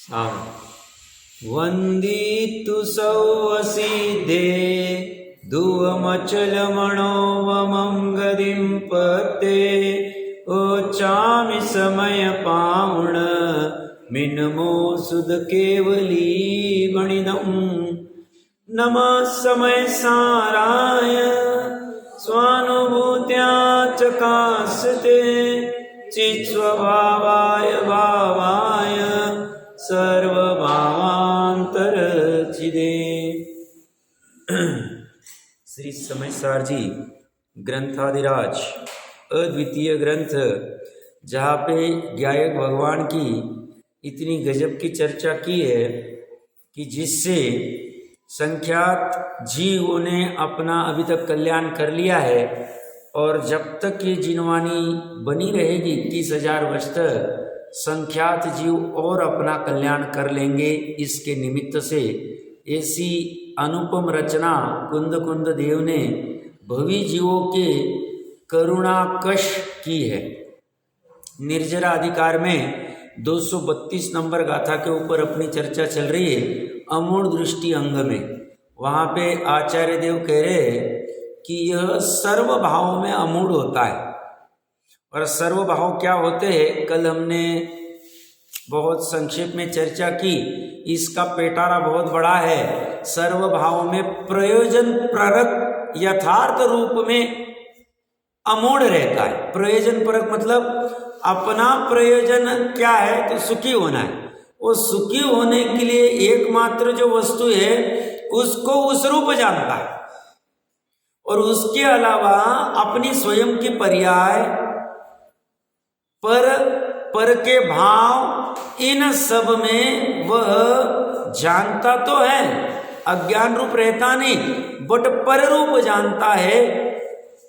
आम् वन्दितु सौवसिद्धे धुवमचलमणोवमं गदिं पते ओचामि समय पावण मिनमो सुध केवली गणिदम् नमः समय साराय स्वानुभूत्या चकासते चित्स्वभावाय भावाय सर्वभावांतरचिदे। श्री समय सार जी ग्रंथादिराज अद्वितीय ग्रंथ, जहाँ पे गायक भगवान की इतनी गजब की चर्चा की है कि जिससे संख्यात जीवों ने अपना अभी तक कल्याण कर लिया है, और जब तक ये जीववाणी बनी रहेगी 21,000 वर्ष तक संख्यात जीव और अपना कल्याण कर लेंगे। इसके निमित्त से ऐसी अनुपम रचना कुंद कुंद देव ने भवी जीवों के करुणाकश की है। निर्जरा अधिकार में 232 नंबर गाथा के ऊपर अपनी चर्चा चल रही है, अमूढ़ दृष्टि अंग में। वहाँ पे आचार्य देव कह रहे हैं कि यह सर्व भावों में अमूढ़ होता है। और सर्व भाव क्या होते हैं, कल हमने बहुत संक्षेप में चर्चा की। इसका पेटारा बहुत बड़ा है। सर्व भाव में प्रयोजन परक यथार्थ रूप में अमूढ़ रहता है। प्रयोजन परक मतलब अपना प्रयोजन क्या है, तो सुखी होना है। वो सुखी होने के लिए एकमात्र जो वस्तु है उसको उस रूप जानता है, और उसके अलावा अपनी स्वयं की पर्याय पर के भाव, इन सब में वह जानता तो है, अज्ञान रूप रहता नहीं, बट पर रूप जानता है,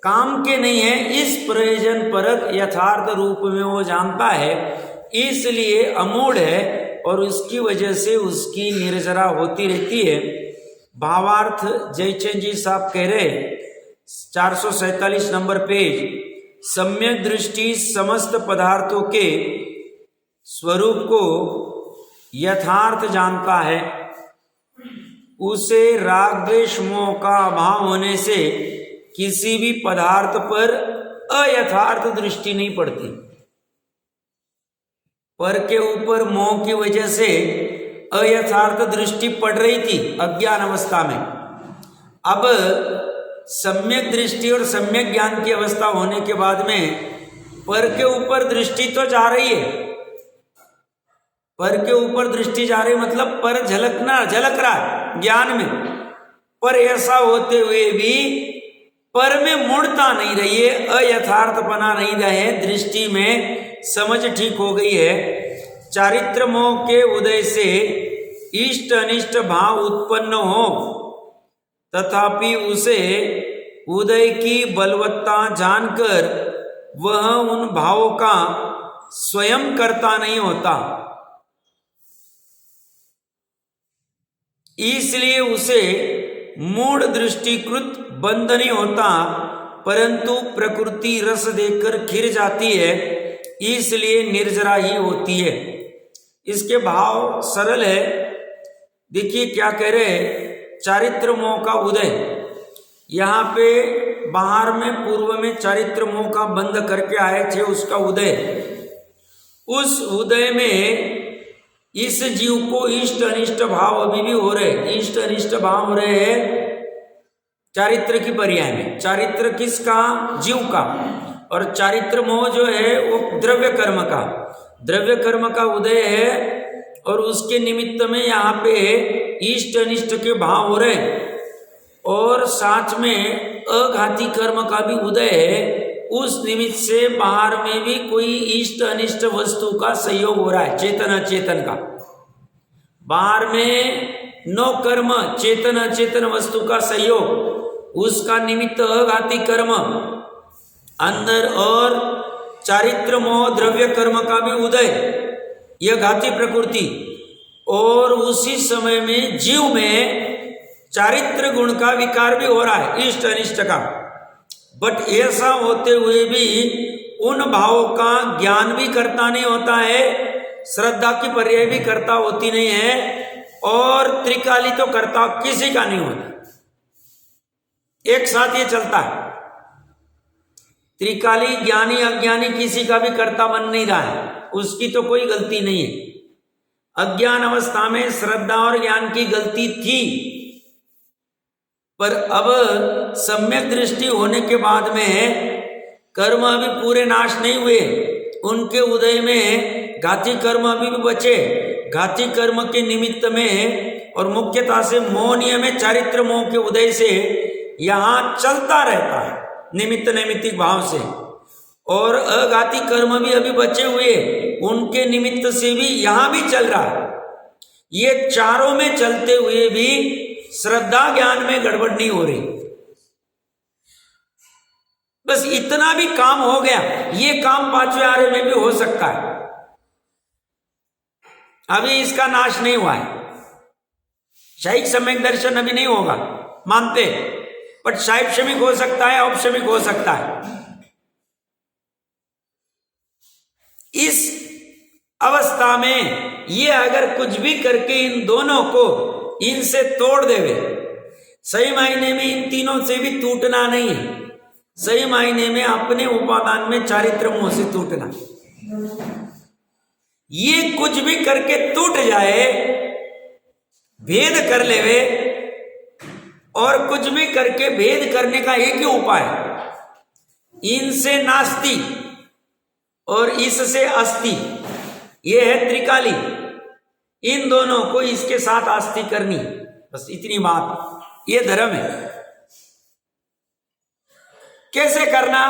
काम के नहीं है। इस प्रयोजन परक यथार्थ रूप में वो जानता है, इसलिए अमूढ़ है, और उसकी वजह से उसकी निर्जरा होती रहती है। भावार्थ जयचंद जी साहब कह रहे 447 नंबर पेज, सम्यक दृष्टि समस्त पदार्थों के स्वरूप को यथार्थ जानता है। उसे राग द्वेष मोह का अभाव होने से किसी भी पदार्थ पर अयथार्थ दृष्टि नहीं पड़ती। पर के ऊपर मोह की वजह से अयथार्थ दृष्टि पड़ रही थी अज्ञान अवस्था में। अब सम्यक दृष्टि और सम्यक ज्ञान की अवस्था होने के बाद में पर के ऊपर दृष्टि तो जा रही है। पर के ऊपर दृष्टि जा रही मतलब पर झलक रहा है ज्ञान में, पर ऐसा होते हुए भी पर में मूढ़ता नहीं रही है, अयथार्थपना नहीं रहे, दृष्टि में समझ ठीक हो गई है। चारित्र मोह के उदय से इष्ट अनिष्ट भाव उत्पन्न हो, तथापि उसे उदय की बलवत्ता जानकर वह उन भावों का स्वयं कर्ता नहीं होता, इसलिए उसे मूढ़ दृष्टिकृत बंध नहीं होता, परंतु प्रकृति रस देकर खिर जाती है, इसलिए निर्जरा ही होती है। इसके भाव सरल है। देखिए क्या कह रहे हैं, चारित्र मोह का उदय। यहाँ पे बाहर में पूर्व में चारित्र मोह का बंध करके आए थे, उसका उदय। उस उदय में इस जीव को इष्ट अनिष्ट भाव अभी भी हो रहे, इष्ट अनिष्ट भाव हो रहे हैं चारित्र की पर्याय में। चारित्र किसका? जीव का। और चारित्र मोह जो है वो द्रव्य कर्म का, द्रव्य कर्म का उदय है, और उसके निमित्त में यहाँ पे इष्ट अनिष्ट के भाव हो रहे, और साथ में अघाती कर्म का भी उदय है। उस निमित्त से बाहर में भी कोई इष्ट अनिष्ट वस्तु का संयोग हो रहा है, चेतन अचेतन का। बाहर में नो कर्म, चेतन अचेतन वस्तु का संयोग, उसका निमित्त अघाती कर्म अंदर, और चारित्र मोह द्रव्य कर्म का भी उदय, यह घाती प्रकृति। और उसी समय में जीव में चारित्र गुण का विकार भी हो रहा है, इष्ट अनिष्ट का। बट ऐसा होते हुए भी उन भावों का ज्ञान भी करता नहीं होता है, श्रद्धा की पर्याय भी कर्ता होती नहीं है, और त्रिकाली तो कर्ता किसी का नहीं होता। एक साथ ये चलता है। त्रिकाली ज्ञानी अज्ञानी किसी का भी कर्ता बन नहीं रहा है, उसकी तो कोई गलती नहीं है। अज्ञान अवस्था में श्रद्धा और ज्ञान की गलती थी, पर अब सम्यक दृष्टि होने के बाद में कर्म अभी पूरे नाश नहीं हुए, उनके उदय में घाती कर्म अभी भी बचे। घाती कर्म के निमित्त में और मुख्यता से मोह नियम चारित्र मोह के उदय से यहाँ चलता रहता है निमित्त नैमित्तिक भाव से, और अघाती कर्म भी अभी बचे हुए, उनके निमित्त से भी यहाँ भी चल रहा है। ये चारों में चलते हुए भी श्रद्धा ज्ञान में गड़बड़ नहीं हो रही। बस इतना भी काम हो गया। ये काम पांचवें आर्य में भी हो सकता है, अभी इसका नाश नहीं हुआ है। शायद सम्यक दर्शन अभी नहीं होगा मानते, बट शायद क्षमिक हो सकता है, औपक्षमिक हो सकता है। इस अवस्था में ये अगर कुछ भी करके इन दोनों को इनसे तोड़ देवे, सही मायने में इन तीनों से भी टूटना नहीं है, सही मायने में अपने उपादान में चारित्र मोह से टूटना। ये कुछ भी करके टूट जाए, भेद कर लेवे, और कुछ भी करके भेद करने का एक ही उपाय, इनसे नास्ति और इससे अस्ति, ये है त्रिकाली। इन दोनों को इसके साथ आस्ति करनी, बस इतनी बात। ये धर्म है। कैसे करना?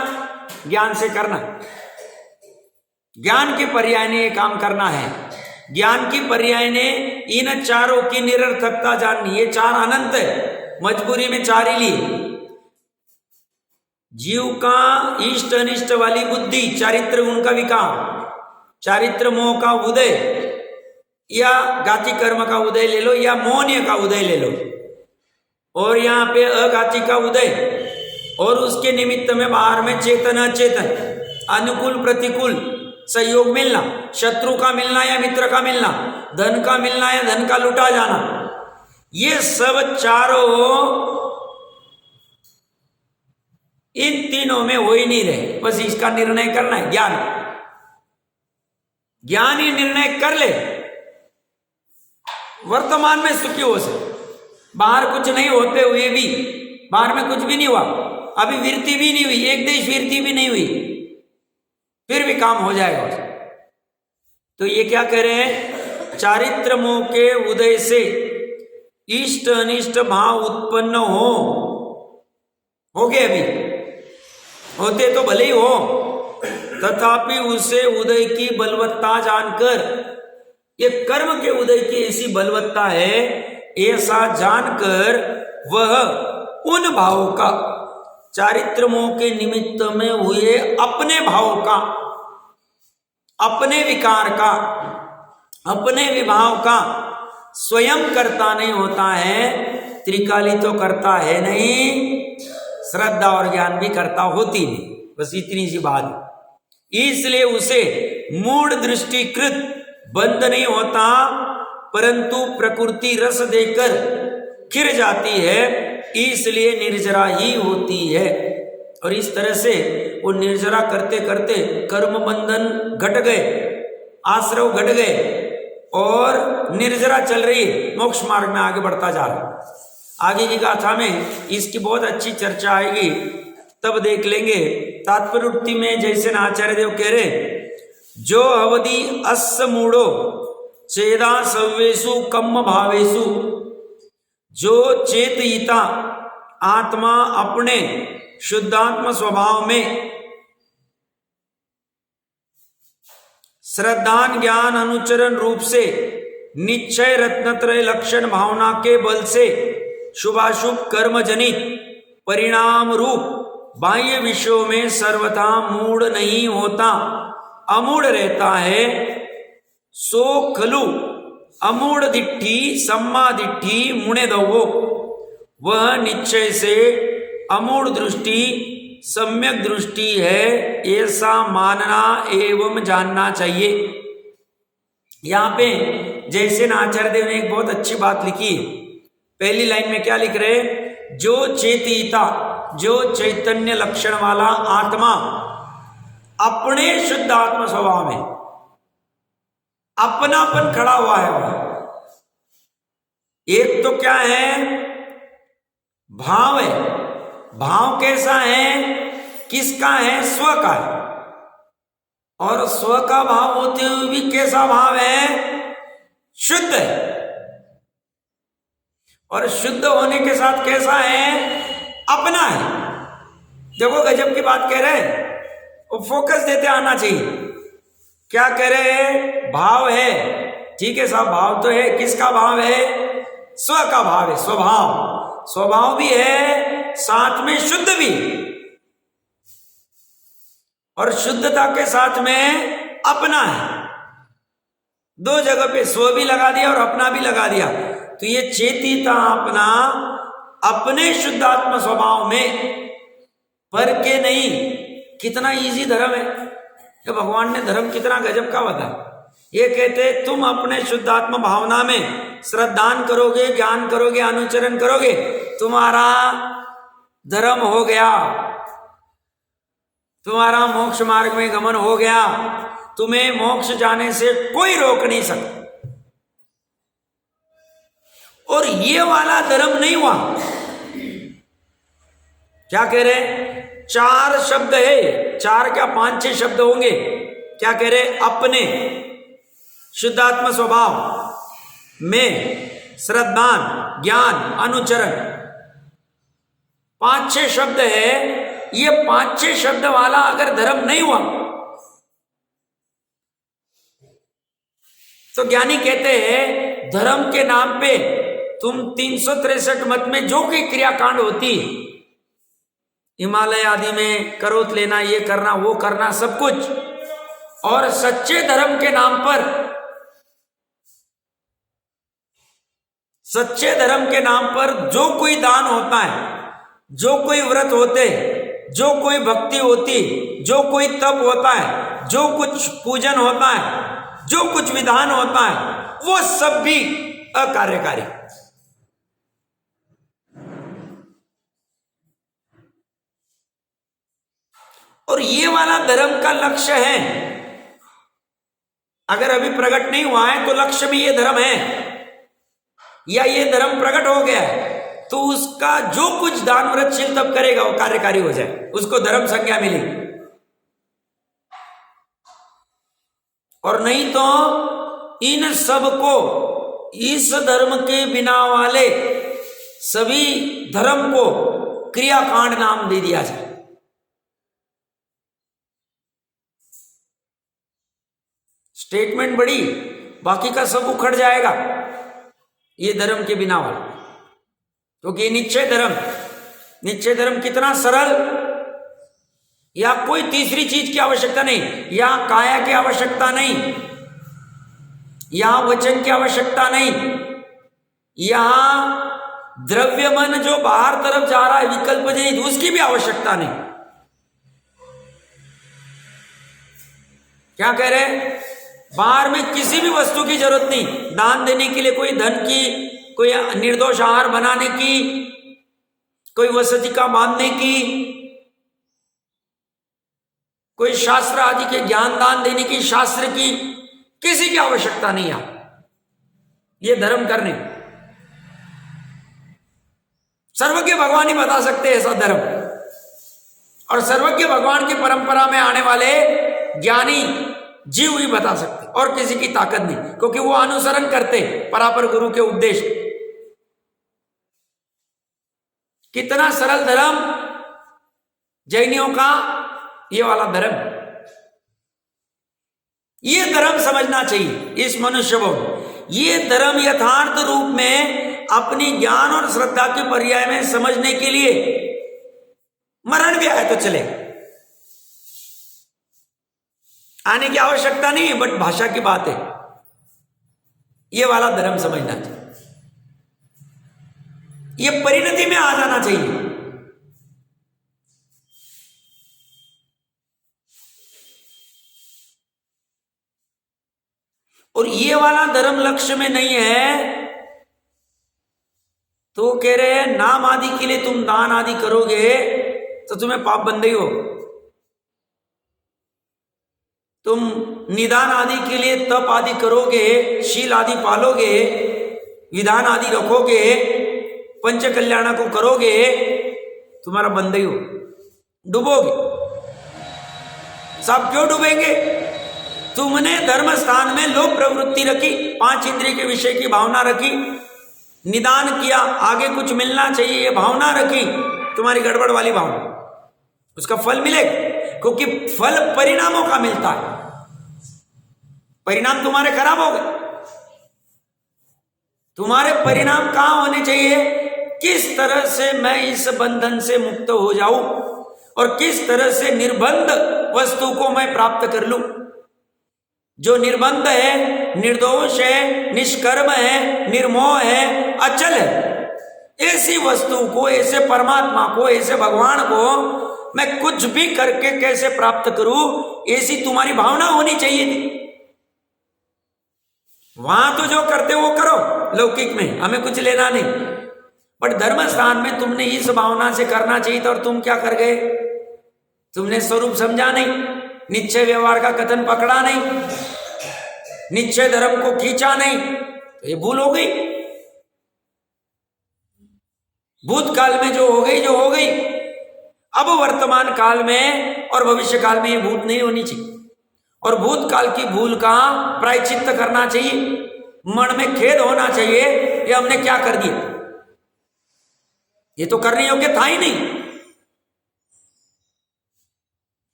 ज्ञान से करना। ज्ञान के पर्याय ने ये काम करना है। ज्ञान की पर्याय ने इन चारों की निरर्थकता जाननी। ये चार अनंत है, मजबूरी में चार ही ली। जीव का इष्ट अनिष्ट वाली बुद्धि, चारित्र गुण का विकार, चारित्र मोह का उदय, या घाती कर्म का उदय ले लो, या मोहनीय का उदय ले लो, और यहाँ पे अघाती का उदय, और उसके निमित्त में बाहर में चेतन अचेतन, अनुकूल प्रतिकूल सहयोग मिलना, शत्रु का मिलना या मित्र का मिलना, धन का मिलना या धन का लुटा जाना, ये सब चारों इन तीनों में हो ही नहीं रहे। बस इसका निर्णय करना है ज्ञान। ज्ञान ही निर्णय कर ले, वर्तमान में सुखी हो से। बाहर कुछ नहीं होते हुए भी, बाहर में कुछ भी नहीं हुआ, अभी वृत्ति भी नहीं हुई, एक देश वृत्ति भी नहीं हुई, फिर भी काम हो जाएगा। तो ये क्या कह रहे हैं? चारित्र मोह के उदय से इष्ट अनिष्ट भाव उत्पन्न हो गए, अभी होते तो भले ही हो, तथापि उसे उदय की बलवत्ता जानकर, ये कर्म के उदय की ऐसी बलवत्ता है, ऐसा जानकर वह उन भावों का, चारित्र मोह के निमित्त में हुए अपने भाव का, अपने विकार का, अपने विभाव का स्वयं करता नहीं होता है। त्रिकाली तो करता है नहीं, श्रद्धा और ज्ञान भी करता होती नहीं। बस इतनी सी बात है। इसलिए उसे मूढ़ दृष्टिकृत बंध नहीं होता, परंतु प्रकृति रस देकर खिर जाती है, इसलिए निर्जरा ही होती है। और इस तरह से वो निर्जरा करते करते कर्म बंधन घट गए, आश्रव घट गए, और निर्जरा चल रही है, मोक्ष मार्ग में आगे बढ़ता जा रहा है। आगे की गाथा में इसकी बहुत अच्छी चर्चा आएगी, तब देख लेंगे। तात्पर्य में जैसे आचार्य देव कह रहे, जो अवधि अस्य मूढ़ो चेदा सव्येषु कम्म भावेषु, जो चेतयिता आत्मा अपने शुद्धात्म स्वभाव में श्रद्धान ज्ञान अनुचरण रूप से निश्चय रत्नत्रय लक्षण भावना के बल से शुभाशुभ कर्म जनित परिणाम रूप बाह्य विषयों में सर्वथा मूढ़ नहीं होता, अमूढ़ रहता है। सो खलु अमूढ़ दिट्ठी सम्मा दिट्ठी मुने दवो, वह निश्चय से अमूढ़ दृष्टि सम्यक दृष्टि है, ऐसा मानना एवं जानना चाहिए। यहां पे जयसेन आचार्य देव ने एक बहुत अच्छी बात लिखी है। पहली लाइन में क्या लिख रहे, जो चेतीता, जो चैतन्य लक्षण वाला आत्मा अपने शुद्ध आत्म स्वभाव में अपनापन खड़ा हुआ है। एक तो क्या है, भाव है। भाव कैसा है, किसका है, स्व का है। और स्व का भाव होते हुए भी कैसा भाव है, शुद्ध है। और शुद्ध होने के साथ कैसा है, अपना है। देखो गजब की बात कह रहे हैं, वो फोकस देते आना चाहिए। क्या कह रहे हैं, भाव है, ठीक है साहब, भाव तो है। किसका भाव है, स्व का भाव है, स्वभाव। स्वभाव भी है, साथ में शुद्ध भी। और शुद्धता के साथ में अपना है। दो जगह पे स्व भी लगा दिया और अपना भी लगा दिया। तो ये चेतीता अपना अपने शुद्ध आत्म स्वभाव में, पर के नहीं। कितना इजी धर्म है कि भगवान ने धर्म कितना गजब का बताया। ये कहते तुम अपने शुद्धात्म भावना में श्रद्धान करोगे, ज्ञान करोगे, अनुचरण करोगे, तुम्हारा धर्म हो गया, तुम्हारा मोक्ष मार्ग में गमन हो गया। तुम्हें मोक्ष जाने से कोई रोक नहीं सकता। और ये वाला धर्म नहीं हुआ। क्या कह रहे, चार शब्द है, चार क्या 5-6 शब्द होंगे। क्या कह रहे, अपने शुद्धात्म स्वभाव में श्रद्धान, ज्ञान, अनुचरण, 5-6 शब्द है। ये 5-6 शब्द वाला अगर धर्म नहीं हुआ तो ज्ञानी कहते हैं धर्म के नाम पे तुम 363 मत में जो कोई क्रियाकांड होती, हिमालय आदि में करोत लेना, ये करना, वो करना, सब कुछ, और सच्चे धर्म के नाम पर, सच्चे धर्म के नाम पर जो कोई दान होता है, जो कोई व्रत होते, जो कोई भक्ति होती, जो कोई तप होता है, जो कुछ पूजन होता है, जो कुछ विधान होता है, वो सब भी अकार्यकारी। और ये वाला धर्म का लक्ष्य है। अगर अभी प्रकट नहीं हुआ है तो लक्ष्य में ये धर्म है, या ये धर्म प्रकट हो गया है, तो उसका जो कुछ दान व्रतशील तब करेगा वो कार्यकारी हो जाए, उसको धर्म संज्ञा मिलेगी। और नहीं तो इन सब को, इस धर्म के बिना वाले सभी धर्म को क्रियाकांड नाम दे दिया जाए। स्टेटमेंट बड़ी, बाकी का सब उखड़ जाएगा ये धर्म के बिना वाला। क्योंकि निश्चय धर्म, निश्चय धर्म कितना सरल, या कोई तीसरी चीज की आवश्यकता नहीं, या काया की आवश्यकता नहीं, यहां वचन की आवश्यकता नहीं, यहां द्रव्य मन जो बाहर तरफ जा रहा है विकल्प नहीं, उसकी भी आवश्यकता नहीं। क्या कह रहे हैं, बाहर में किसी भी वस्तु की जरूरत नहीं, दान देने के लिए कोई धन की, कोई निर्दोष आहार बनाने की, कोई वसतिका बांधने की, कोई शास्त्र आदि के ज्ञान दान देने की, शास्त्र की किसी की आवश्यकता नहीं है ये धर्म करने। सर्वज्ञ भगवान ही बता सकते हैं ऐसा धर्म, और सर्वज्ञ भगवान की परंपरा में आने वाले ज्ञानी जीव ही बता सकते, और किसी की ताकत नहीं, क्योंकि वो अनुसरण करते परापर गुरु के उपदेश। कितना सरल धर्म जैनियों का ये वाला धर्म। ये धर्म समझना चाहिए इस मनुष्य को। ये धर्म यथार्थ रूप में अपनी ज्ञान और श्रद्धा के पर्याय में समझने के लिए मरण भी आए तो चले, आने की आवश्यकता नहीं है, बट भाषा की बात है। ये वाला धर्म समझना चाहिए, ये परिणति में आ जाना चाहिए। और ये वाला धर्म लक्ष्य में नहीं है तो कह रहे हैं नाम आदि के लिए तुम दान आदि करोगे तो तुम्हें पाप बंधई हो। तुम निदान आदि के लिए तप आदि करोगे, शील आदि पालोगे, विधान आदि रखोगे, पंच कल्याण को करोगे, तुम्हारा बंधई हो, डूबोगे। सब क्यों डूबेंगे? तुमने धर्म स्थान में लोक प्रवृत्ति रखी, 5 इंद्रिय के विषय की भावना रखी, निदान किया, आगे कुछ मिलना चाहिए ये भावना रखी, तुम्हारी गड़बड़ वाली भावना, उसका फल मिलेगा, क्योंकि फल परिणामों का मिलता है। परिणाम तुम्हारे खराब हो गए। तुम्हारे परिणाम कहां होने चाहिए? किस तरह से मैं इस बंधन से मुक्त हो जाऊं और किस तरह से निर्बंध वस्तु को मैं प्राप्त कर लूं। जो निर्बंध है, निर्दोष है, निष्कर्म है, निर्मोह है, अचल है, ऐसी वस्तु को, ऐसे परमात्मा को, ऐसे भगवान को मैं कुछ भी करके कैसे प्राप्त करूं, ऐसी तुम्हारी भावना होनी चाहिए थी। वहां तो जो करते वो करो, लौकिक में हमें कुछ लेना नहीं, बट धर्म स्थान में तुमने इस भावना से करना चाहिए था और तुम क्या कर गए? तुमने स्वरूप समझा नहीं, निश्चय व्यवहार का कथन पकड़ा नहीं, निश्चय धर्म को खींचा नहीं, तो ये भूल हो गई। भूतकाल में जो हो गई, जो हो गई, अब वर्तमान काल में और भविष्य काल में ये भूत नहीं होनी चाहिए। और भूतकाल की भूल का प्रायश्चित्त करना चाहिए, मन में खेद होना चाहिए, ये हमने क्या कर दिया, ये तो करने योग्य था ही नहीं।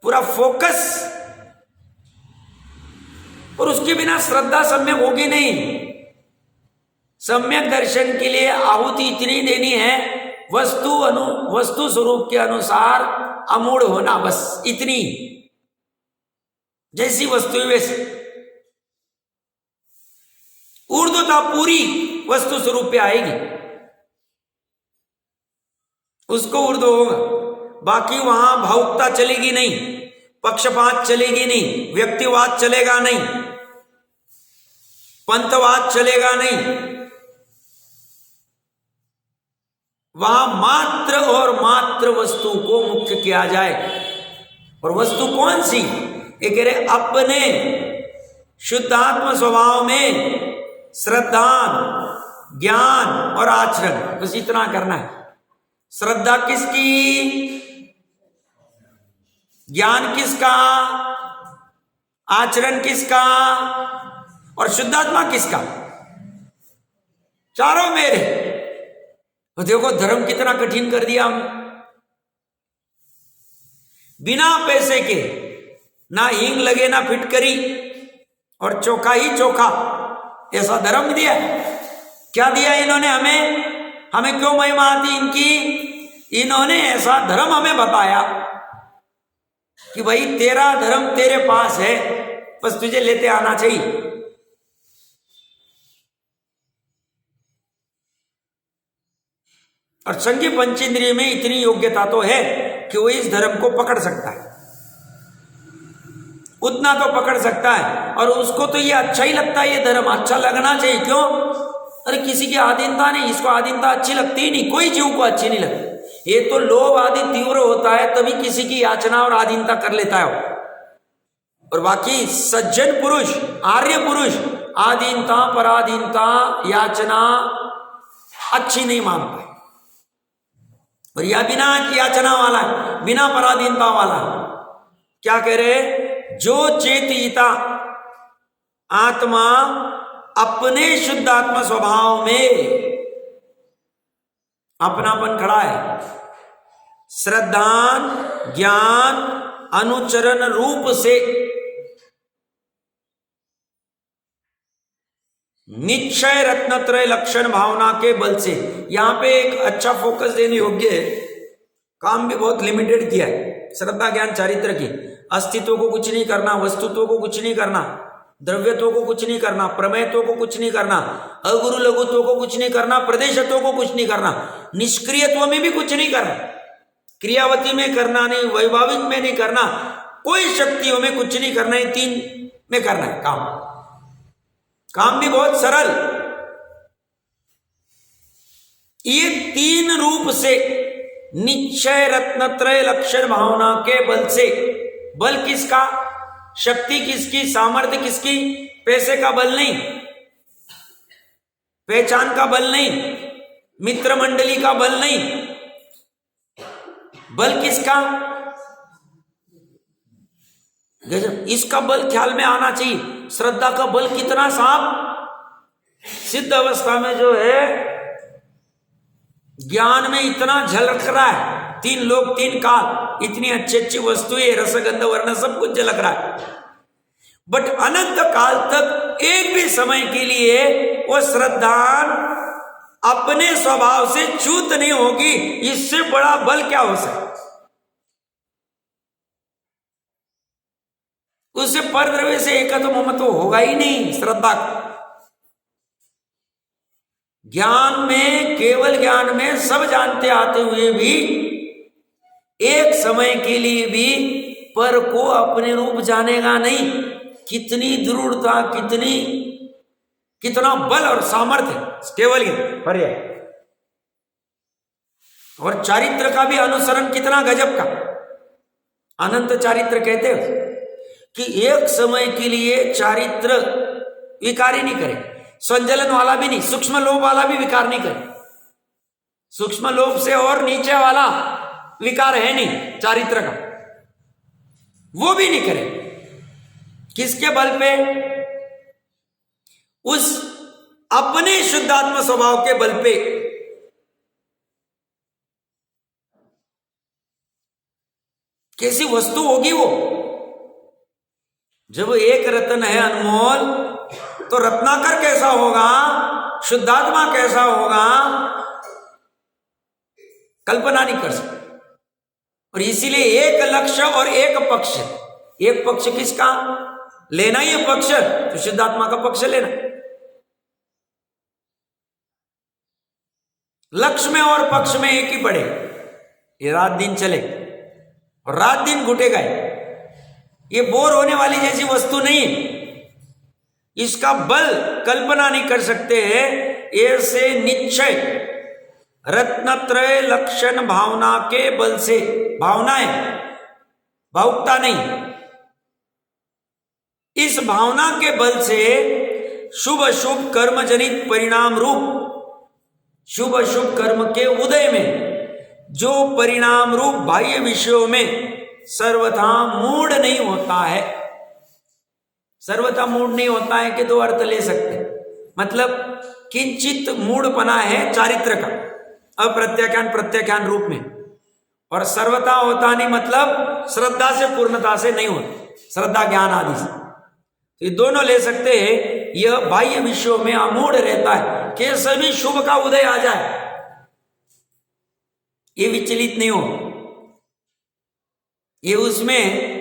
पूरा फोकस, और उसके बिना श्रद्धा सम्यक होगी नहीं। सम्यक दर्शन के लिए आहुति इतनी देनी है, वस्तु स्वरूप के अनुसार अमूढ़ होना, बस इतनी। जैसी वस्तु वैसे ऊर्ध्वता पूरी वस्तु स्वरूप पे आएगी, उसको ऊर्ध्व होगा। बाकी वहां भावुकता चलेगी नहीं, पक्षपात चलेगी नहीं, व्यक्तिवाद चलेगा नहीं, पंथवाद चलेगा नहीं। वहां मात्र और मात्र वस्तु को मुख्य किया जाए। और वस्तु कौन सी? ये कह रहे अपने शुद्धात्म स्वभाव में श्रद्धा, ज्ञान और आचरण, बस इतना करना है। श्रद्धा किसकी? ज्ञान किसका? आचरण किसका? और शुद्धात्मा किसका? चारों मेरे। तो देखो धर्म कितना कठिन कर दिया हमने। बिना पैसे के ना हींग लगे ना फिटकरी, और चोखा ही चोखा, ऐसा धर्म दिया। क्या दिया इन्होंने हमें क्यों महिमा आती इनकी? इन्होंने ऐसा धर्म हमें बताया कि भाई तेरा धर्म तेरे पास है, बस तुझे लेते आना चाहिए। और संघ पंचेंद्रिय में इतनी योग्यता तो है कि वो इस धर्म को पकड़ सकता है, उतना तो पकड़ सकता है। और उसको तो ये अच्छा ही लगता है, ये धर्म अच्छा लगना चाहिए। क्यों? अरे किसी की आधीनता नहीं, इसको आधीनता अच्छी लगती ही नहीं, कोई जीव को अच्छी नहीं लगती। ये तो लोभ आदि तीव्र होता है तभी किसी की याचना और आधीनता कर लेता है। और बाकी सज्जन पुरुष, आर्य पुरुष आधीनता, पराधीनता, याचना अच्छी नहीं मानता है। और यह बिना याचना वाला है, बिना पराधीनता वाला है। क्या कह रहे? जो चेतिता आत्मा अपने शुद्धात्मा स्वभाव में अपनापन खड़ा है, श्रद्धान, ज्ञान, अनुचरण रूप से निश्चय रत्नत्रय लक्षण भावना के बल से। यहां पे एक अच्छा फोकस देने योग्य है, काम भी बहुत लिमिटेड किया है। श्रद्धा, ज्ञान, चारित्र की अस्तित्व को कुछ नहीं करना, वस्तुत्व को कुछ नहीं करना, द्रव्यत्व को कुछ नहीं करना, प्रमेयत्व को कुछ नहीं करना, अगुरु लघुत्व को कुछ नहीं करना, प्रदेशत्व को कुछ नहीं करना, निष्क्रियत्व में भी कुछ नहीं करना, क्रियावती में करना नहीं, वैभाविक में नहीं करना, कोई शक्तियों में कुछ नहीं करना है, 3 में करना है काम। काम भी बहुत सरल। ये 3 रूप से निश्चय रत्नत्रय लक्षण भावना के बल से, बल किसका, शक्ति किसकी, सामर्थ्य किसकी, पैसे का बल नहीं, पहचान का बल नहीं, मित्र मंडली का बल नहीं, बल किसका, गजब, इसका बल ख्याल में आना चाहिए। श्रद्धा का बल कितना साहब, सिद्ध अवस्था में जो है ज्ञान में इतना झलक रहा है, 3 लोक 3 काल, इतनी अच्छी अच्छी वस्तुएं, रसगंध वर्ण सब कुछ झलक रहा है, बट अनंत काल तक एक भी समय के लिए वो श्रद्धा अपने स्वभाव से च्युत नहीं होगी। इससे बड़ा बल क्या हो सकता, उससे परद्रव्य से एकत्व ममत्व होगा ही नहीं। श्रद्धा ज्ञान में, केवल ज्ञान में सब जानते आते हुए भी एक समय के लिए भी पर को अपने रूप जानेगा नहीं। कितनी दृढ़ता, कितना बल और सामर्थ्य केवल पर्याय, और चारित्र का भी अनुसरण कितना गजब का, अनंत चारित्र कहते हैं कि एक समय के लिए चारित्र विकार ही नहीं करे, संजलन वाला भी नहीं, सूक्ष्म लोभ वाला भी विकार नहीं करे। सूक्ष्म लोभ से और नीचे वाला विकार है नहीं चारित्र का, वो भी नहीं करे। किसके बल पे, उस अपने शुद्धात्म स्वभाव के बल पे। कैसी वस्तु होगी वो, जब एक रत्न है अनमोल, तो रत्नाकर कैसा होगा, शुद्धात्मा कैसा होगा, कल्पना नहीं कर सकते। और इसीलिए एक लक्ष्य और एक पक्ष, एक पक्ष किसका लेना, ये पक्ष तो शुद्धात्मा का पक्ष लेना। लक्ष्य में और पक्ष में एक ही पड़े, ये रात दिन चले और रात दिन घुटेगा। ये बोर होने वाली जैसी वस्तु नहीं, इसका बल कल्पना नहीं कर सकते हैं। ऐसे निश्चय रत्नत्रय लक्षण भावना के बल से, भावना है, भावुकता नहीं, इस भावना के बल से शुभ अशुभ कर्म जनित परिणाम रूप, शुभ अशुभ कर्म के उदय में जो परिणाम रूप बाह्य विषयों में सर्वथा मूढ़ नहीं होता है। सर्वथा मूढ़ नहीं होता है कि 2 अर्थ ले सकते, मतलब किंचित मूढ़पना है चारित्र का, अप्रत्याख्यान प्रत्याख्यान रूप में, और सर्वथा होता नहीं मतलब श्रद्धा से पूर्णता से नहीं होता, श्रद्धा ज्ञान आदि से। तो ये दोनों ले सकते हैं। यह बाह्य विषयों में अमूढ़ रहता है कि सभी शुभ का उदय आ जाए, ये विचलित नहीं हो, ये उसमें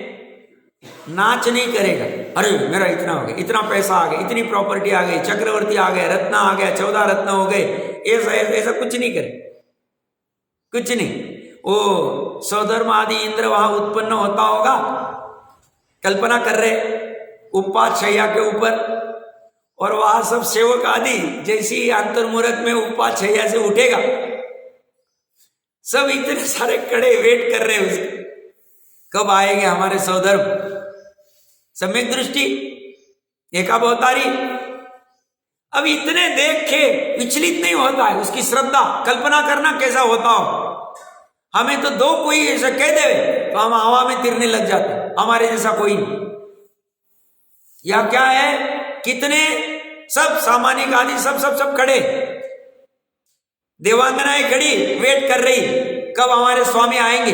नाच नहीं करेगा। अरे मेरा इतना हो गया, इतना पैसा आ गया, इतनी प्रॉपर्टी आ गई, चक्रवर्ती आ गया, रत्न आ गया, 14 रत्न हो गए, ऐसा ऐसा कुछ नहीं करे, कुछ नहीं। वो स्वधर्म आदि इंद्र वहां उत्पन्न होता होगा, कल्पना कर रहे उपाच्छया के ऊपर, और वहां सब सेवक आदि जैसी अंतर्मुहूर्त में उपाच्छया से उठेगा, सब इतने सारे कड़े वेट कर रहे हैं उसके, कब आएंगे हमारे सौधर्म। सम्यक दृष्टि एकावतारी अब इतने देख के विचलित नहीं होता है, उसकी श्रद्धा, कल्पना करना कैसा होता हो। हमें तो 2 कोई ऐसा कह दे तो हम हवा में तिरने लग जाते, हमारे जैसा कोई नहीं। या क्या है, कितने सब सामानिक आदि सब सब सब खड़े, देवांगनाएं खड़ी वेट कर रही कब हमारे स्वामी आएंगे।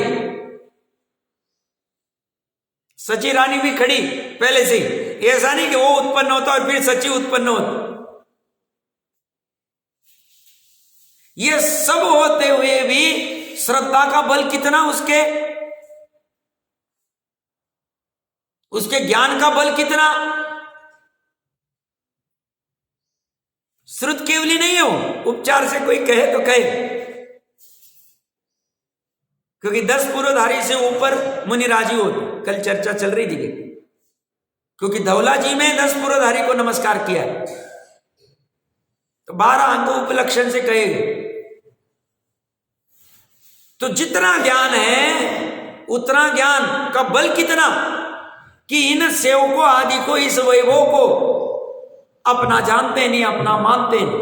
सची रानी भी खड़ी पहले से ही, ऐसा नहीं कि वो उत्पन्न होता और फिर सची उत्पन्न होता। ये सब होते हुए भी श्रद्धा का बल कितना, उसके ज्ञान का बल कितना। श्रुत केवली नहीं हो, उपचार से कोई कहे तो कहे, क्योंकि 10 पुरोधारी से ऊपर मुनि राजी होते, कल चर्चा चल रही थी, क्योंकि धौला जी में 10 पुरोधारी को नमस्कार किया तो 12 अंग उपलक्षण से कहेंगे। तो जितना ज्ञान है उतना ज्ञान का बल कितना कि इन सेवकों आदि को, इस वैभव को अपना जानते नहीं, अपना मानते नहीं,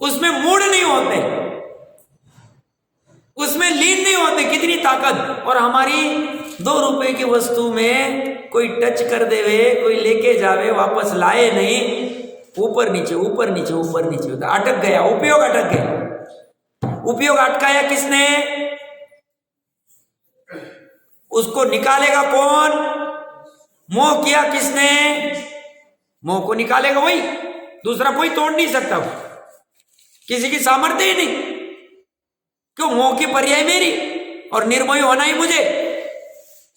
उसमें मूड नहीं होते, उसमें लीन नहीं होते। कितनी ताकत। और हमारी 2 रुपए की वस्तु में कोई टच कर देवे, कोई लेके जावे, वापस लाए नहीं, ऊपर नीचे ऊपर नीचे ऊपर नीचे होता, अटक गया, उपयोग अटक गया। उपयोग अटकाया किसने? उसको निकालेगा कौन? मोह किया किसने? मोह को निकालेगा वही, दूसरा कोई तोड़ नहीं सकता, किसी की सामर्थ्य ही नहीं। क्यों? मोह की पर्याय मेरी और निर्मोही होना ही मुझे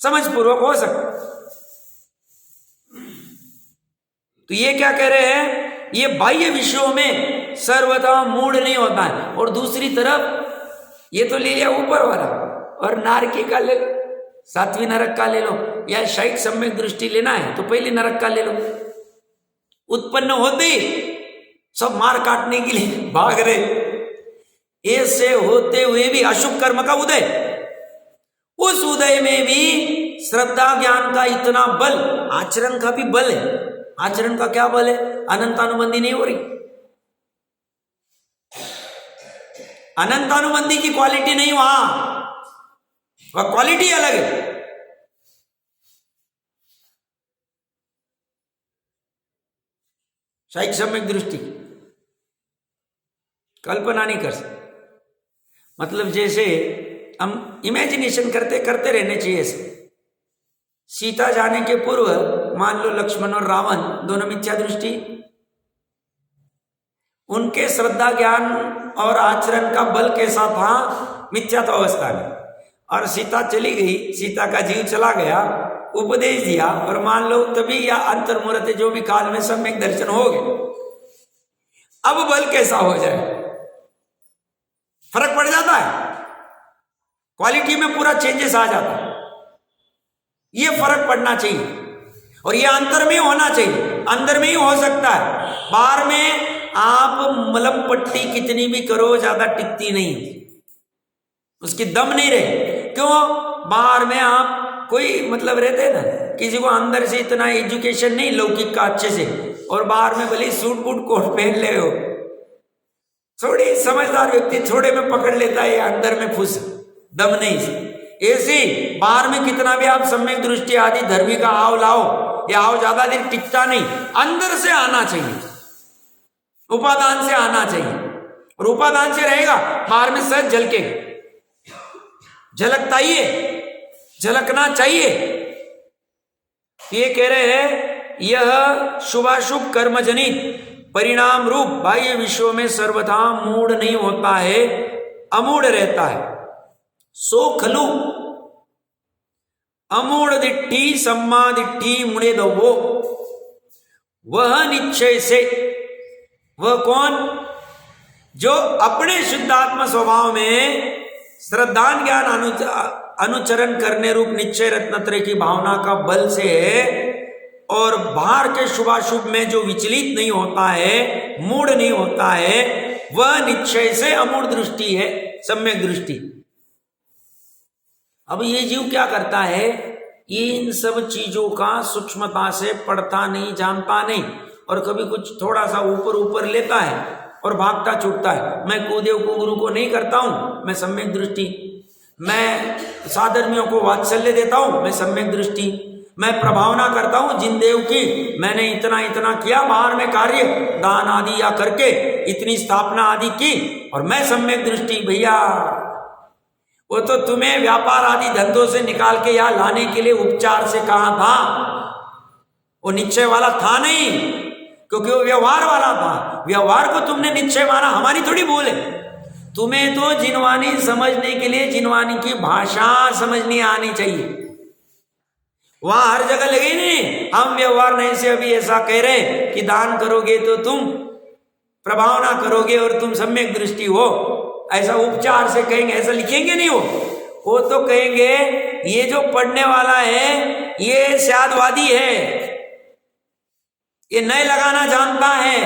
समझ पूर्वक हो सकता। तो ये क्या कह रहे हैं? ये बाह्य विषयों में सर्वथा मूड नहीं होता है। और दूसरी तरफ ये तो ले लिया ऊपर वाला, और नारकी का ले लो, 7वीं नरक का ले लो, या शायद सम्यक दृष्टि लेना है तो पहले नरक का ले लो। उत्पन्न होते सब मार काटने के लिए भाग रहे, ऐसे होते हुए भी अशुभ कर्म का उदय, उस उदय में भी श्रद्धा ज्ञान का इतना बल, आचरण का भी बल है। आचरण का क्या बल है? अनंतानुबंधी नहीं हो रही, अनंतानुबंधी की क्वालिटी नहीं, वहां वह क्वालिटी अलग है। शायद सम्यक दृष्टि कल्पना नहीं कर सकते। मतलब जैसे हम इमेजिनेशन करते करते रहने चाहिए। सीता जाने के पूर्व मान लो लक्ष्मण और रावण दोनों मिथ्या दृष्टि, उनके श्रद्धा ज्ञान और आचरण का बल कैसा था? मिथ्यात्व अवस्था में। और सीता चली गई, सीता का जीव चला गया, उपदेश दिया, और मान लो तभी या अंतर्मुहूर्त जो भी काल में सम्यक दर्शन हो गए। अब बल कैसा हो जाए? फर्क पड़ जाता है, क्वालिटी में पूरा चेंजेस आ जाता है। ये फर्क पड़ना चाहिए और ये अंतर में होना चाहिए। अंदर में ही हो सकता है, बाहर में आप मलम पट्टी कितनी भी करो ज्यादा टिकती नहीं, उसकी दम नहीं रहे। क्यों? बाहर में आप कोई मतलब रहते हैं ना, किसी को अंदर से इतना एजुकेशन नहीं लौकिक का अच्छे से, और बाहर में भले सूट बूट कोट पहन ले हो, थोड़ी समझदार व्यक्ति थोड़े में पकड़ लेता है, अंदर में फुस दम नहीं। ऐसे बाहर में कितना भी आप सम्यक दृष्टि आदि धर्मी का आओ लाओ, या आओ ज्यादा दिन टिकता नहीं, अंदर से आना चाहिए, उपादान से आना चाहिए। और उपादान से रहेगा, बाहर में सहज झलके, झलकता ही है, झलकना चाहिए। ये कह रहे हैं यह शुभाशुभ कर्मजनित परिणाम रूप बाह्य विषयों में सर्वथा मूढ़ नहीं होता है, अमूढ़ रहता है। सो खलु अमूढ़ दिट्ठी सम्मा दिट्ठी मुड़े दो, वह निश्चय से, वह कौन? जो अपने शुद्धात्म स्वभाव में श्रद्धान ज्ञान अनुचरण करने रूप निश्चय रत्नत्रय की भावना का बल से है, और बाहर के शुभाशुभ में जो विचलित नहीं होता है, मूढ़ नहीं होता है, वह निश्चय से अमूढ़ दृष्टि है, सम्यक दृष्टि। अब ये जीव क्या करता है? इन सब चीजों का सूक्ष्मता से पढ़ता नहीं, जानता नहीं, और कभी कुछ थोड़ा सा ऊपर ऊपर लेता है और भागता छूटता है। मैं कुदेव को गुरु को नहीं करता हूं, मैं सम्यक दृष्टि। मैं साधर्मियों को वात्सल्य देता हूं, मैं सम्यक दृष्टि। मैं प्रभावना करता हूं जिन देव की, मैंने इतना इतना किया बाहर में कार्य, दान आदि या करके इतनी स्थापना आदि की, और मैं सम्यक दृष्टि। भैया वो तो तुम्हें व्यापार आदि धंधों से निकाल के यहाँ लाने के लिए उपचार से कहा था, वो निश्चय वाला था नहीं, क्योंकि वो व्यवहार वाला था। व्यवहार को तुमने निश्चय माना, हमारी थोड़ी भूल है। तुम्हें तो जिनवानी समझने के लिए जिनवानी की भाषा समझनी आनी चाहिए। वहां हर जगह लगे नहीं, हम व्यवहार नहीं से अभी ऐसा कह रहे कि दान करोगे तो तुम प्रभावना करोगे और तुम सम्यक दृष्टि हो, ऐसा उपचार से कहेंगे, ऐसा लिखेंगे नहीं। वो तो कहेंगे ये जो पढ़ने वाला है ये शादवादी है, ये नए लगाना जानता है,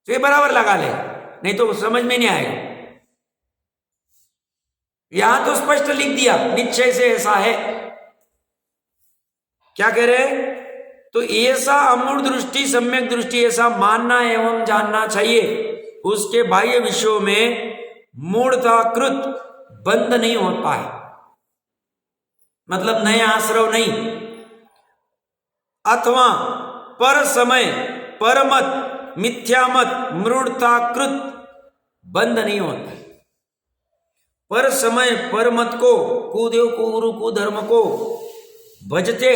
तो ये बराबर लगा ले, नहीं तो समझ में नहीं आएगा। यहां तो स्पष्ट लिख दिया निश्चय से ऐसा है। क्या कह रहे? तो ऐसा अमूढ़ दृष्टि सम्यक दृष्टि ऐसा मानना एवं जानना चाहिए। उसके बाह्य विषयों में मूढ़ताकृत बंध नहीं होता है, मतलब नया आश्रव नहीं, अथवा पर समय परमत मिथ्यामत मूढ़ताकृत बंध नहीं होता है। पर समय परमत को कुदेव को गुरु को धर्म को भजते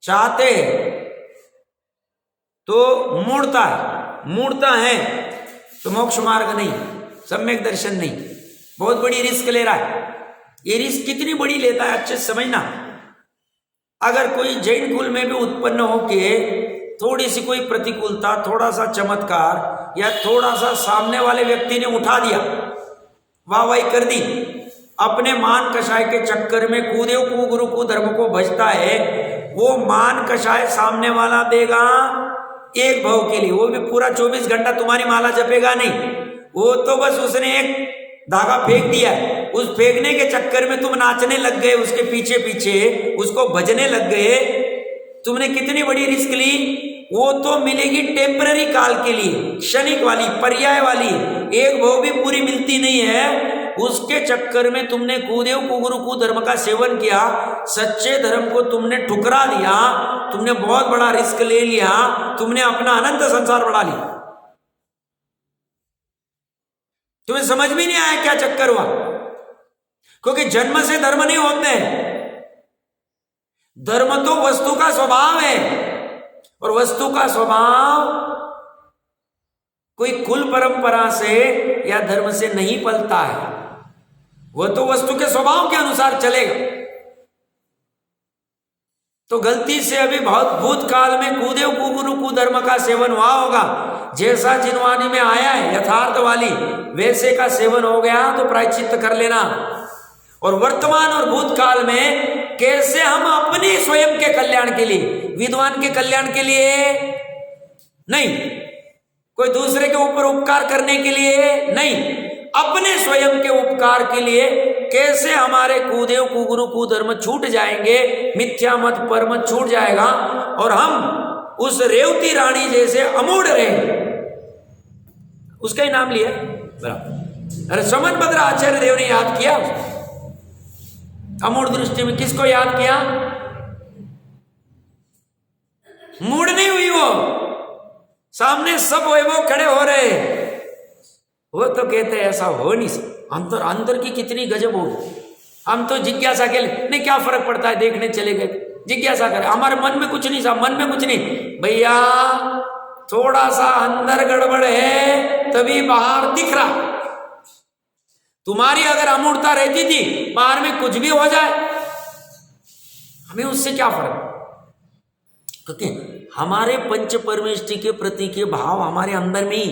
चाहते तो मूढ़ता है तो मोक्ष मार्ग नहीं, सम्यक दर्शन नहीं, बहुत बड़ी रिस्क ले रहा है। ये रिस्क कितनी बड़ी लेता है अच्छे समझना। अगर कोई जैन कुल में भी उत्पन्न होके थोड़ी सी कोई प्रतिकूलता, थोड़ा सा चमत्कार या थोड़ा सा सामने वाले व्यक्ति ने उठा दिया, वाहवाही कर दी, अपने मान कषाय के चक्कर में कूदेव को गुरु को धर्म को भजता है, वो मान कषाय सामने वाला देगा एक भाव के लिए, वो भी पूरा 24 घंटा तुम्हारी माला जपेगा नहीं। वो तो बस उसने एक धागा फेंक दिया, उस फेंकने के चक्कर में तुम नाचने लग गए, उसके पीछे पीछे उसको भजने लग गए। तुमने कितनी बड़ी रिस्क ली। वो तो मिलेगी टेम्पररी काल के लिए, क्षणिक वाली, पर्याय वाली, एक भाव भी पूरी मिलती नहीं है। उसके चक्कर में तुमने कुदेव कुगुरु कुधर्म का सेवन किया, सच्चे धर्म को तुमने ठुकरा दिया, तुमने बहुत बड़ा रिस्क ले लिया, तुमने अपना अनंत संसार बढ़ा लिया। तुम्हें समझ भी नहीं आया क्या चक्कर हुआ, क्योंकि जन्म से धर्म नहीं होते। धर्म तो वस्तु का स्वभाव है, और वस्तु का स्वभाव कोई कुल परंपरा से या धर्म से नहीं पलता है, वह तो वस्तु के स्वभाव के अनुसार चलेगा। तो गलती से अभी बहुत भूतकाल में कुदेव कुगुरु कुधर्म का सेवन हुआ होगा, जैसा जिनवानी में आया है यथार्थ वाली वैसे का सेवन हो गया तो प्रायश्चित्त कर लेना। और वर्तमान और भूतकाल में कैसे हम अपने स्वयं के कल्याण के लिए, विद्वान के कल्याण के लिए नहीं, कोई दूसरे के ऊपर उपकार करने के लिए नहीं, अपने स्वयं के उपकार के लिए कैसे हमारे कुदेव कुगुरु कुधर्म छूट जाएंगे, मिथ्या मत परमत छूट जाएगा, और हम उस रेवती रानी जैसे अमूढ़ रहेंगे। उसका ही नाम लिया बराबर। अरे समन भद्र आचार्य देव ने याद किया अमूढ़ दृष्टि में। किसको याद किया? मूड नहीं हुई, वो सामने सब वैभव खड़े हो रहे, वो तो कहते हैं ऐसा हो नहीं सकता। अंतर की कितनी गजब होगी। हम तो जिज्ञासा के लिए नहीं, क्या फर्क पड़ता है, देखने चले गए, जिज्ञासा करें, हमारे मन में कुछ नहीं था, मन में कुछ नहीं भैया, थोड़ा सा अंदर गड़बड़ है तभी बाहर दिख रहा। तुम्हारी अगर अमूढ़ता रहती थी, बाहर में कुछ भी हो जाए हमें उससे क्या फर्क, क्योंकि हमारे पंच परमेष्टि के प्रति के भाव हमारे अंदर में ही,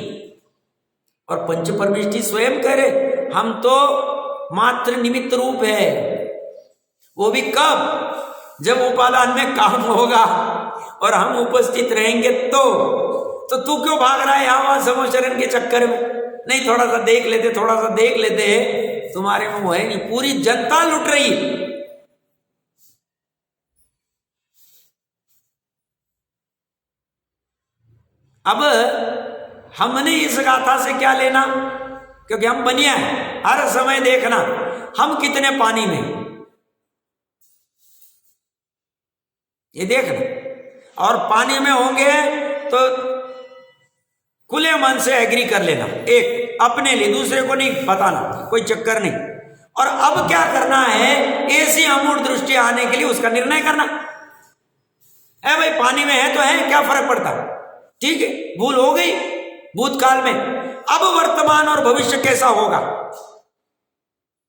और पंच परमेष्टि स्वयं कह रहे हम तो मात्र निमित्त रूप है। वो भी कब? जब उपादान में काम होगा और हम उपस्थित रहेंगे तो तू क्यों भाग रहा है यहां वहां समोचरण के चक्कर में? नहीं, थोड़ा सा देख लेते, थोड़ा सा देख लेते, तुम्हारे में वो है नहीं, पूरी जनता लुट रही। अब हमने इस गाथा से क्या लेना, क्योंकि हम बनिया है, हर समय देखना हम कितने पानी में, ये देखना, और पानी में होंगे तो खुले मन से एग्री कर लेना, एक अपने लिए, दूसरे को नहीं बताना, कोई चक्कर नहीं। और अब क्या करना है, ऐसी अमूढ़ दृष्टि आने के लिए उसका निर्णय करना है। भाई पानी में है तो है, क्या फर्क पड़ता, ठीक है, भूल हो गई भूतकाल में, अब वर्तमान और भविष्य कैसा होगा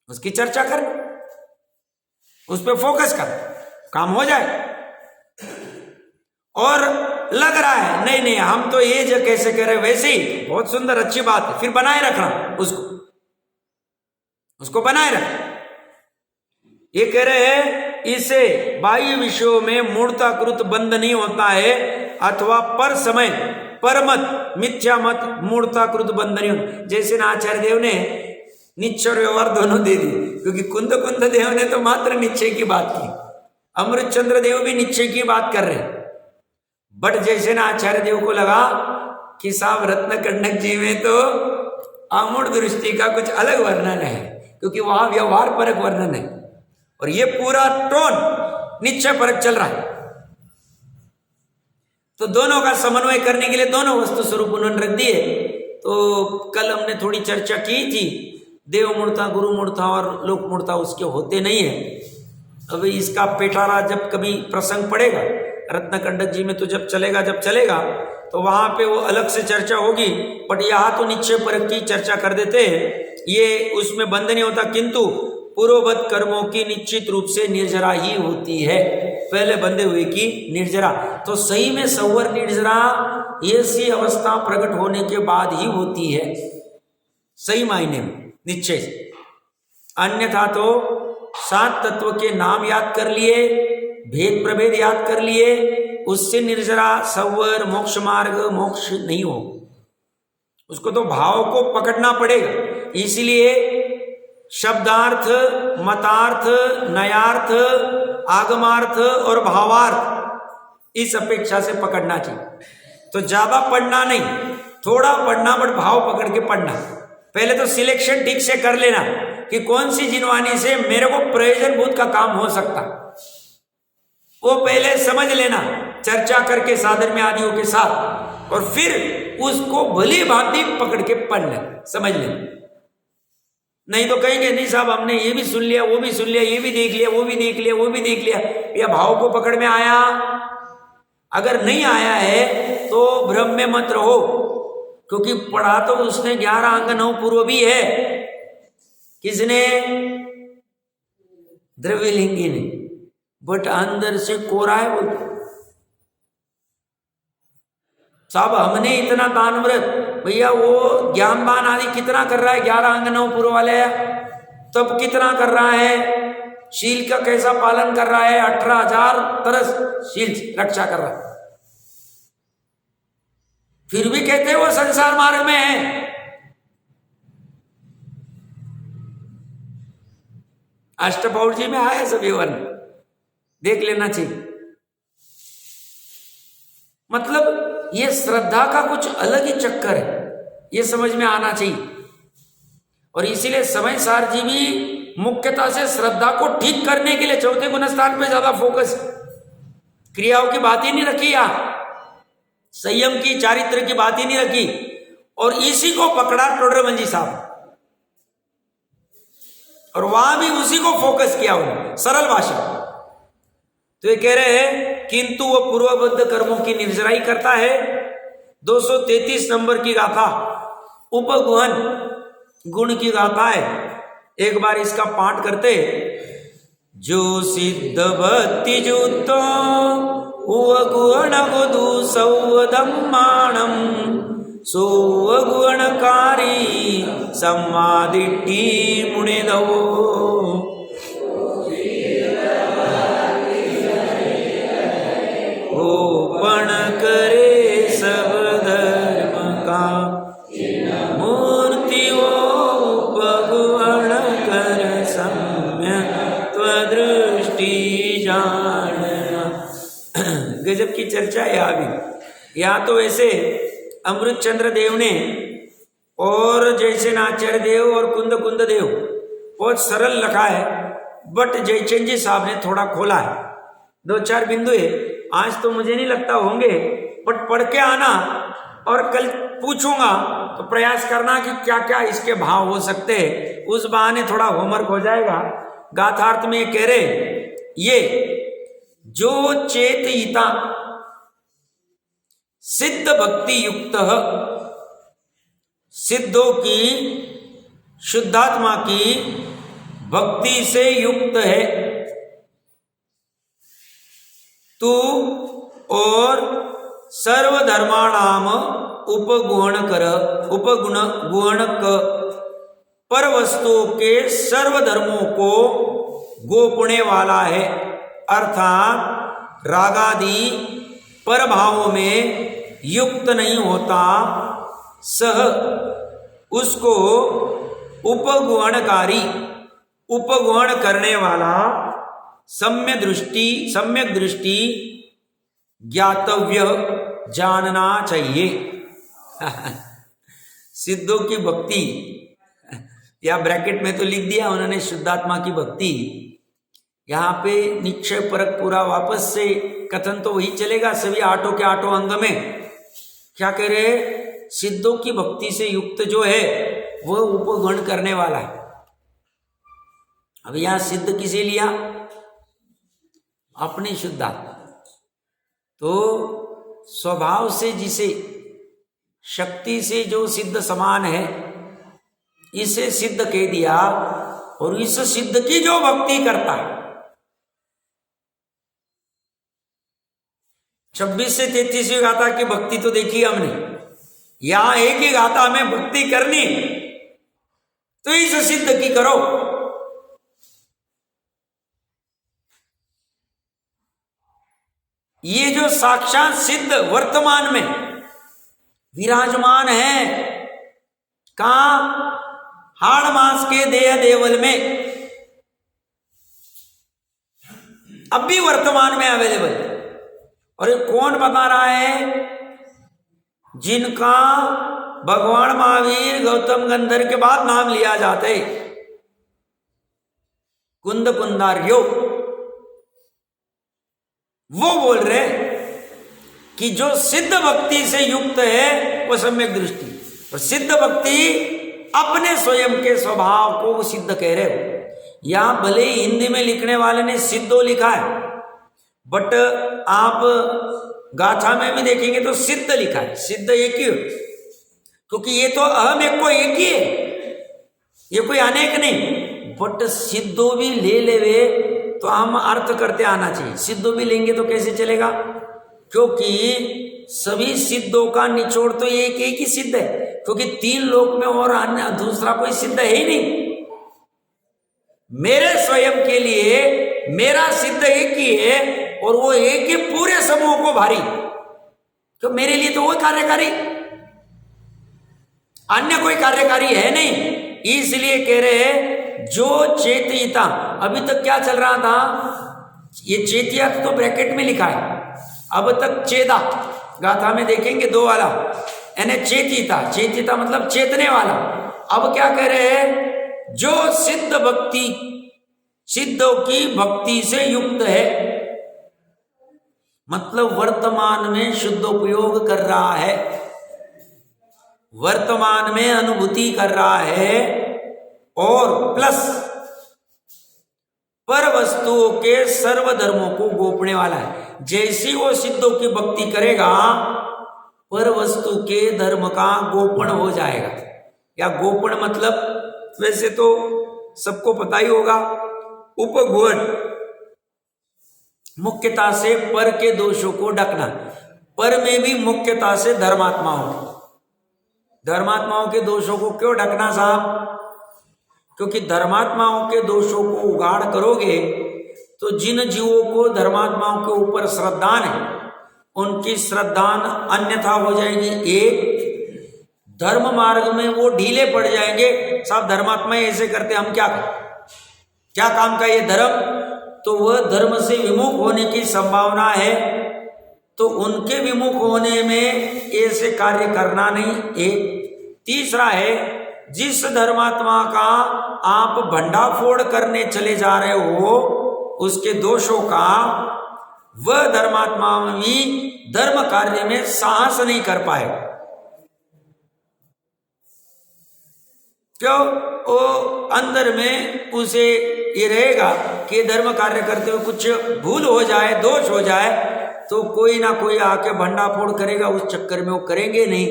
उसकी चर्चा कर, उस पर फोकस कर, काम हो जाए। और लग रहा है, नहीं नहीं हम तो ये जो कैसे कह रहे हैं वैसे ही, बहुत सुंदर अच्छी बात है, फिर बनाए रखना उसको बनाए रखना। ये कह रहे हैं इसे बाह्य विषयों में मूर्ताकृत बंध नहीं होता है, अथवा पर समय परमत मिथ्या मत मूर्ताकृत बंध नहीं होता। जैसे ना आचार्य देव ने निश्चय और व्यवहार दोनों दे दी, क्योंकि कुंद देव ने तो मात्र निश्चय की बात की, अमृत चंद्र देव भी निश्चय की बात कर रहे हैं। बट जैसे ना आचार्य देव को लगा कि साहब रत्न कंडक जी में तो आमूढ़ दृष्टि का कुछ अलग वर्णन है, क्योंकि वहां व्यवहार परक वर्णन है और ये पूरा टोन निश्चय परक चल रहा है। तो दोनों का समन्वय करने के लिए दोनों वस्तु स्वरूप उन्होंने रख दिए। तो कल हमने थोड़ी चर्चा की थी, देव मूर्ता गुरु मूर्ता और लोक मूर्ता उसके होते नहीं है। अभी इसका पेटारा जब कभी प्रसंग पड़ेगा रत्न कंडक जी में, तो जब चलेगा तो वहां पे वो अलग से चर्चा होगी। बट यहाँ तो निश्चय परक की चर्चा कर देते हैं, ये उसमें बंध नहीं होता, किंतु पूर्ववत कर्मों की निश्चित रूप से निर्जरा ही होती है, पहले बंधे हुए की निर्जरा। तो सही में सवर निर्जरा ऐसी अवस्था प्रकट होने के बाद ही होती है सही मायने में निश्चय से। अन्यथा तो 7 तत्व के नाम याद कर लिए, भेद प्रभेद याद कर लिए, उससे निर्जरा सवर मोक्ष मार्ग मोक्ष नहीं हो, उसको तो भाव को पकड़ना पड़ेगा। इसलिए शब्दार्थ, मतार्थ, नयार्थ, आगमार्थ और भावार्थ इस अपेक्षा से पकड़ना चाहिए। तो ज्यादा पढ़ना नहीं, थोड़ा पढ़ना, बट भाव पकड़ के पढ़ना। पहले तो सिलेक्शन ठीक से कर लेना कि कौन सी जिनवानी से मेरे को प्रयोजनभूत का काम हो सकता, वो पहले समझ लेना चर्चा करके साधन में आदियों के साथ, और फिर उसको भली भांति पकड़ के पढ़ लेना, समझ लेना। नहीं तो कहेंगे नहीं साहब हमने ये भी सुन लिया, वो भी सुन लिया, ये भी देख लिया, वो भी देख लिया, वो भी देख लिया, या भाव को पकड़ में आया? अगर नहीं आया है तो भ्रम में मत रहो, क्योंकि पढ़ा तो उसने 11 अंग 9 पूर्व भी है। किसने? द्रव्यलिंगी ने, बट अंदर से कोरा है वो। साहब हमने इतना दान व्रत, भैया वो ज्ञानवान आदि कितना कर रहा है, 11 अंग 9 पूर्व वाले, तब कितना कर रहा है, शील का कैसा पालन कर रहा है, 18,000 तरस शील रक्षा कर रहा है, फिर भी कहते हैं वो संसार मार्ग में है। अष्टपौर जी में आया सभी वर्ण, देख लेना चाहिए। मतलब ये श्रद्धा का कुछ अलग ही चक्कर है, ये समझ में आना चाहिए। और इसीलिए समय सार जी भी मुख्यतः से श्रद्धा को ठीक करने के लिए 4थे गुण स्थान पे ज्यादा फोकस, क्रियाओं की बात ही नहीं रखी, या संयम की चारित्र की बात ही नहीं रखी, और इसी को पकड़ा टोडरमल जी साहब, और वहां भी उसी को फोकस किया उन्होंने, सरल भाषा। तो ये कह रहे हैं किंतु वह पूर्वबद्ध कर्मों की निर्जराई करता है। 233 नंबर की गाथा उपगुहन गुण की गाथा है, एक बार इसका पाठ करते। जो सिद्ध भक्ति जुतो गुण गुदु सौदम्माणम सोवगुणकारी सम्मादिट्टी मुनिदो ओपण करे सब धर्म का मूर्ति भगवान कर सम्यक त्वदृष्टि जानना। गजब की चर्चा है यहाँ भी। यहाँ तो वैसे अमृत चंद्र देव ने और जैसे आचार्य देव और कुंद देव बहुत सरल लिखा है, बट जयचंद जी साहब ने थोड़ा खोला है, 2-4 बिंदु है। आज तो मुझे नहीं लगता होंगे, बट पढ़ के आना और कल पूछूंगा तो प्रयास करना कि क्या क्या इसके भाव हो सकते हैं, उस बहाने थोड़ा होमवर्क हो जाएगा। गाथार्थ में कह रहे ये जो चेतयिता सिद्ध भक्ति युक्त, सिद्धों की शुद्धात्मा की भक्ति से युक्त है, तू और सर्वधर्माणाम उपगुणक पर वस्तुओं के सर्वधर्मों को गोपने वाला है। अर्थात रागादि पर भावों में युक्त नहीं होता, सह उसको उपगुण करने वाला सम्यक दृष्टि ज्ञातव्य जानना चाहिए। सिद्धों की भक्ति, या ब्रैकेट में तो लिख दिया उन्होंने शुद्धात्मा की भक्ति, यहाँ पे निश्चय परक पूरा वापस से कथन तो वही चलेगा सभी आठों के आठों अंग में। क्या कह रहे, सिद्धों की भक्ति से युक्त जो है वह उपगुण करने वाला है। अब यहां सिद्ध किसे लिया, अपनी शुद्धात्मा। तो स्वभाव से जिसे शक्ति से जो सिद्ध समान है इसे सिद्ध कह दिया, और इस सिद्ध की जो भक्ति करता है, 26 से 33वीं गाथा की भक्ति तो देखी हमने, यहां एक ही गाथा में भक्ति करनी तो इस सिद्ध की करो। ये जो साक्षात सिद्ध वर्तमान में विराजमान है, कहां, हाड़ मास के देह देवल में, अब भी वर्तमान में अवेलेबल। और ये कौन बता रहा है, जिनका भगवान महावीर गौतम गंधर के बाद नाम लिया जाते, कुंद कुंदार्यो, वो बोल रहे कि जो सिद्ध भक्ति से युक्त है वो सम्यक दृष्टि, और सिद्ध भक्ति अपने स्वयं के स्वभाव को वो सिद्ध कह रहे हो। यहां भले ही हिंदी में लिखने वाले ने सिद्धो लिखा है, बट आप गाथा में भी देखेंगे तो सिद्ध लिखा है। सिद्ध एक ही हो, क्योंकि ये तो अहम एक को एक ही है, ये कोई अनेक नहीं। बट सिद्धो भी ले लेवे तो हम अर्थ करते आना चाहिए। सिद्धो भी लेंगे तो कैसे चलेगा, क्योंकि सभी सिद्धों का निचोड़ तो एक ही सिद्ध है, क्योंकि 3 लोक में और अन्य दूसरा कोई सिद्ध है ही नहीं। मेरे स्वयं के लिए मेरा सिद्ध एक ही है, और वो एक ही पूरे समूह को भारी, तो मेरे लिए तो वो कार्यकारी, अन्य कोई कार्यकारी है नहीं। इसलिए कह रहे हैं जो चेतिता, अभी तक क्या चल रहा था, ये चेतिया तो ब्रैकेट में लिखा है, अब तक चेदा गाथा में देखेंगे 2 वाला, यानी चेतिता मतलब चेतने वाला। अब क्या कह रहे हैं, जो सिद्ध भक्ति, सिद्धों की भक्ति से युक्त है, मतलब वर्तमान में शुद्धोपयोग कर रहा है, वर्तमान में अनुभूति कर रहा है, और प्लस पर वस्तुओं के सर्वधर्मों को गोपने वाला है। जैसी वो सिद्धों की भक्ति करेगा, पर वस्तु के धर्म का गोपन हो जाएगा। या गोपन मतलब वैसे तो सबको पता ही होगा, उपगुण मुख्यता से पर के दोषों को ढकना। पर में भी मुख्यता से धर्मात्माओं के दोषों को क्यों ढकना साहब, क्योंकि धर्मात्माओं के दोषों को उगाड़ करोगे तो जिन जीवों को धर्मात्माओं के ऊपर श्रद्धान है उनकी श्रद्धान अन्यथा हो जाएगी। एक धर्म मार्ग में वो ढीले पड़ जाएंगे, साहब धर्मात्मा ऐसे करते हम क्या काम का ये धर्म, तो वह धर्म से विमुख होने की संभावना है, तो उनके विमुख होने में ऐसे कार्य करना नहीं। एक तीसरा है, जिस धर्मात्मा का आप भंडाफोड़ करने चले जा रहे हो उसके दोषों का, वह धर्मात्मा भी धर्म कार्य में साहस नहीं कर पाए। क्यों, वो अंदर में उसे ये रहेगा कि धर्म कार्य करते हुए कुछ भूल हो जाए, दोष हो जाए, तो कोई ना कोई आके भंडाफोड़ करेगा, उस चक्कर में वो करेंगे नहीं।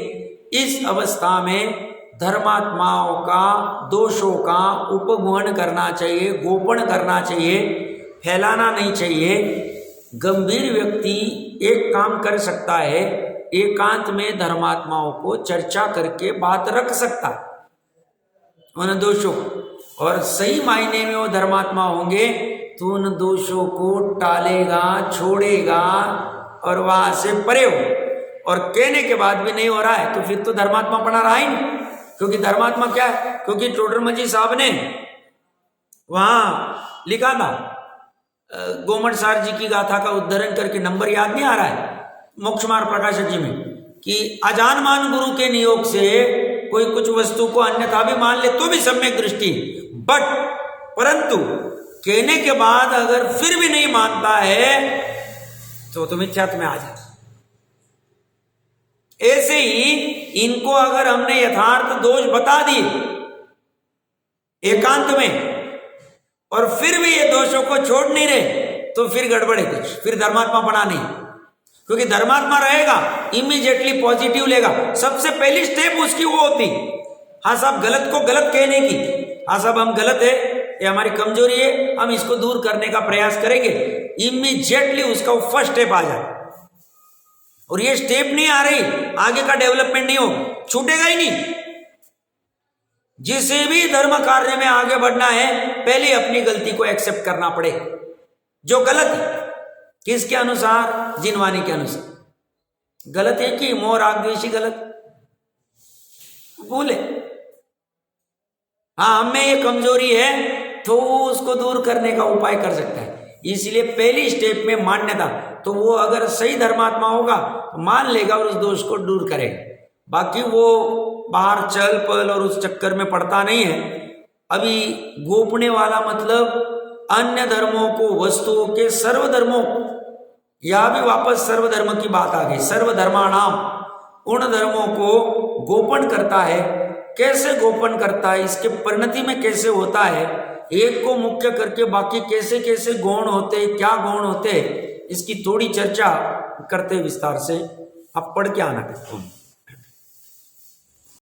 इस अवस्था में धर्मात्माओं का दोषों का उपगमन करना चाहिए, गोपन करना चाहिए, फैलाना नहीं चाहिए। गंभीर व्यक्ति एक काम कर सकता है, एकांत में धर्मात्माओं को चर्चा करके बात रख सकता उन दोषों, और सही मायने में वो धर्मात्मा होंगे तो उन दोषों को टालेगा, छोड़ेगा और वहां से परे हो। और कहने के बाद भी नहीं हो रहा है तो फिर तो धर्मात्मा पढ़ा रहा ही नहीं, क्योंकि धर्मात्मा क्या है, क्योंकि टोडरमल साहब ने वहां लिखा था गोमट सार जी की गाथा का उद्धरण करके, नंबर याद नहीं आ रहा है, मोक्ष मार्ग प्रकाशक जी में, कि अजानमान गुरु के नियोग से कोई कुछ वस्तु को अन्यथा भी मान ले तो भी सम्यक दृष्टि, बट परंतु कहने के बाद अगर फिर भी नहीं मानता है तो मिथ्यात्व में आ जाए। ऐसे ही इनको अगर हमने यथार्थ दोष बता दिए एकांत में और फिर भी ये दोषों को छोड़ नहीं रहे तो फिर गड़बड़ है कुछ, फिर धर्मात्मा बना नहीं, क्योंकि धर्मात्मा रहेगा इमीडिएटली पॉजिटिव लेगा। सबसे पहली स्टेप उसकी वो होती, हाँ साहब गलत को गलत कहने की, हाँ साहब हम गलत है, ये हमारी कमजोरी है, हम इसको दूर करने का प्रयास करेंगे, इमीडिएटली उसका वो फर्स्ट स्टेप आ जाए। और ये स्टेप नहीं आ रही, आगे का डेवलपमेंट नहीं हो, छूटेगा ही नहीं। जिसे भी धर्म कार्य में आगे बढ़ना है पहले अपनी गलती को एक्सेप्ट करना पड़े, जो गलत है किसके अनुसार, जिनवानी के अनुसार गलत है कि मोह राग द्वेषी गलत बोले, हाँ हमें ये कमजोरी है तो उसको दूर करने का उपाय कर सकता है। इसलिए पहली स्टेप में मान्यता, तो वो अगर सही धर्मात्मा होगा तो मान लेगा और उस दोष को दूर करेगा, बाकी वो बाहर चल पल और उस चक्कर में पड़ता नहीं है। अभी गोपने वाला मतलब अन्य धर्मों को, वस्तुओं के सर्वधर्मों, या भी वापस सर्वधर्म की बात आ गई, सर्वधर्माणाम, उन धर्मों को गोपन करता है। कैसे गोपन करता है, इसके परिणति में कैसे होता है, एक को मुख्य करके बाकी कैसे कैसे गौण होते, क्या गौण होते, इसकी थोड़ी चर्चा करते विस्तार से। अब पढ़ के आना।